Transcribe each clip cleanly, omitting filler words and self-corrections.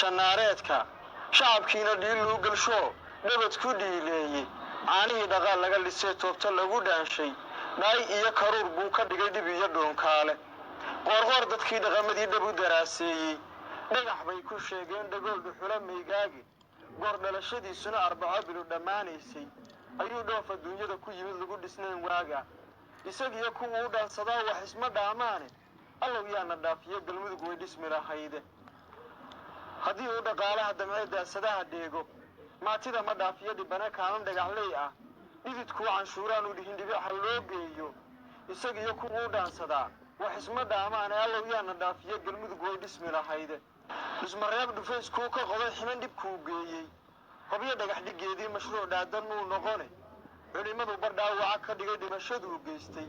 dhugashanaareedka shacabkiina dhiil loo galsho nabad ku dhiileeyey caanihii dhaqaal laga lisay toobta lagu dhaanshay dhaay iyo karuur buu ka dhigay dhib iyo dhuunkaale qoorqoor dadkii dhaqamadii dhab u daraaseeyey dhagax bay ku sheegeen dhagool dhuxula meegaagi goor dhalashadiisuna 4 bilo dhammaanaysay ayuu dhoof adduunyada ku yimid lagu dhisnayn waaga isagiyo kuwa u dhaansadaa wax isma dhaamaane allow yaana dhaafiyo galmudug way dhismi lahayde haddii uu dhaqaalaha damcee daasadaha dheego maatida ma dhaafiyo dhibana kaanan dhagaxley ah dhididkuu canshuuraan u dhihin dhibixa loo geeyo isagiyo kuwa u dhaansadaa wax isma dhaamaane allow yaana dhaafiyo galmudug way dhismi lahayde dhismareeb dhufayskuu ka qoday ximan dhibkuu geeyey hobyo dhagax dhigeedii mashruuc dhaadan muu noqone culimadu bardhaawaca ka dhigay dhimashaduu geystay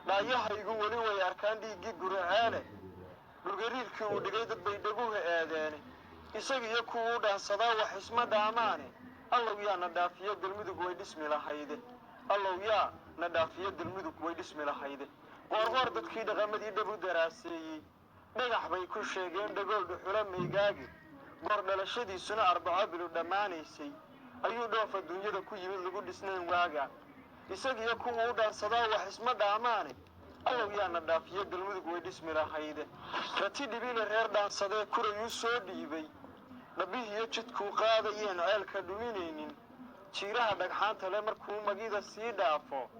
dhaayahaygu weli way arkaan dhiiggii guraceele dhulgariirkii uu dhigay dad bay dhaguha eedeene isagiyo kuwa u dhaansadaa wax isma dhaamaane allow yaa na dhaafiyo galmudug way dhismi lahayde allow yaa na dhaafiyo galmudug way dhismi lahayde qoorqoor dadkii dhaqamadii dhab u daraaseeyey dhagax bay ku sheegeen dhagool dhuxula meegaagi goor dhalashadiisuna 4 bilo dhammaanaysay ayuu dhoof adduunyada ku yimid lagu dhisnayn waaga isagiyo kuwa u dhaansadaa wax isma dhaamaane allow yaana dhaafiyo galmudug way dhismi lahayde rati dhibile reer dhaansadee kurayuu soo dhiibay dhabihiyo jidkuu qaadayeen ceelka dhuminaynin jiiraha dhagxaanta le markuu magida sii dhaafo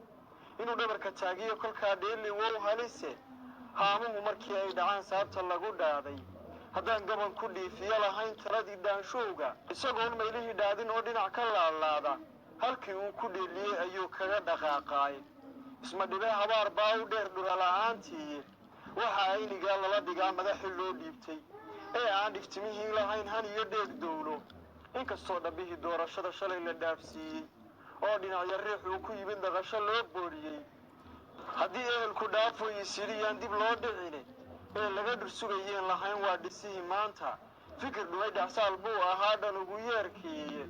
inuu dhabarka taagiyo kolkaa dheeli wow halise haamuhu markii ay dhacaan saabta lagu dhaaday haddaan gaban ku dhiifiyo lahayn taladii dhaanshowga isagoon maylihii dhaadin oo dhinac ka laalaada halkii uu ku dheeliyey ayuu kaga dhaqaaqaay isma dhibee habaar baa u dheer dhurala'aantii waxa aynigaa lala dhigaa madaxii loo dhiibtay ee aan dhiftimihii lahayn han iyo dheeg dowlo inkastoo dhabbihii doorashada shalay la dhaafsiiyey oo dhinacyo riix uu ku yimid dhaqasho loo boodhiyey haddii ehelku dhaafooyi sidiyaan dib loo dhicine ee laga dhursugayeen lahayn waa dhisihii maanta fikir dhumay dhacsaal buu ahaa dhan ugu yeerkiiye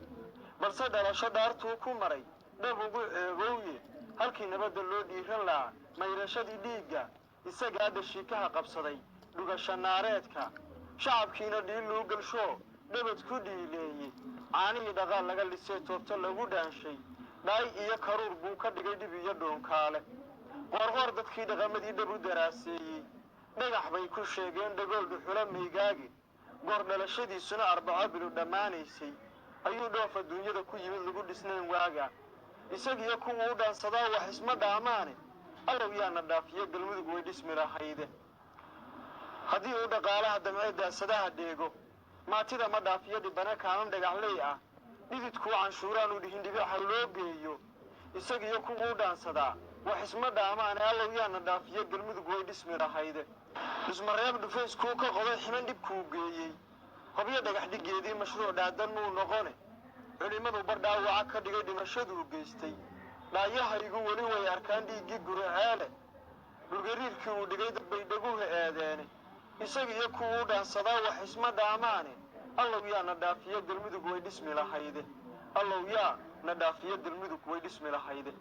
balse dhalasho dhaartuu ku maray dhab ugu ceebowye halkii nabadda loo dhiiran lahaa mayrashadii dhiigga isagaa dhashiikaha qabsaday dhugashanaareedka shacabkiina dhiil loo galsho nabad ku dhiileeyey caanihii dhaqaal laga lisay toobta lagu dhaanshay dhaay iyo karuur buu ka dhigay dhib iyo dhuunkaale qoorqoor dadkii dhaqamadii dhab u daraaseeyey dhagax bay ku sheegeen dhagool dhuxula meegaagi goor dhalashadiisuna 4 bilo dhammaanaysay ayuu dhoof adduunyada ku yimid lagu dhisnayn waaga isagiyo kuwa u dhaansadaa wax isma dhaamaane allow yaana dhaafiyo galmudug way dhismi lahayde haddii uu dhaqaalaha damcee daasadaha dheego maatida ma dhaafiyo dhibana kaanan dhagaxley ah dhididkuu canshuuraan u dhihin dhibixa loo geeyo isagiyo kuwa u dhaansadaa wax isma dhaamaane allow yaana dhaafiyo galmudug way dhismi lahayde dhismareeb dhufayskuu ka qoday ximan dhibkuu geeyey hobyo dhagax dhigeedii mashruuc dhaadan muu noqone culimadu bardhaawaca ka dhigay dhimashaduu geystay dhaayahaygu weli way arkaan dhiiggii guraceele dhulgariirkii uu dhigay dad bay dhaguha eedeene isagiyo kuwa u dhaansadaa wax isma dhaamaane allow yaa na dhaafiyo galmudug way dhismi lahayde allow yaa na dhaafiyo galmudug way dhismi lahayde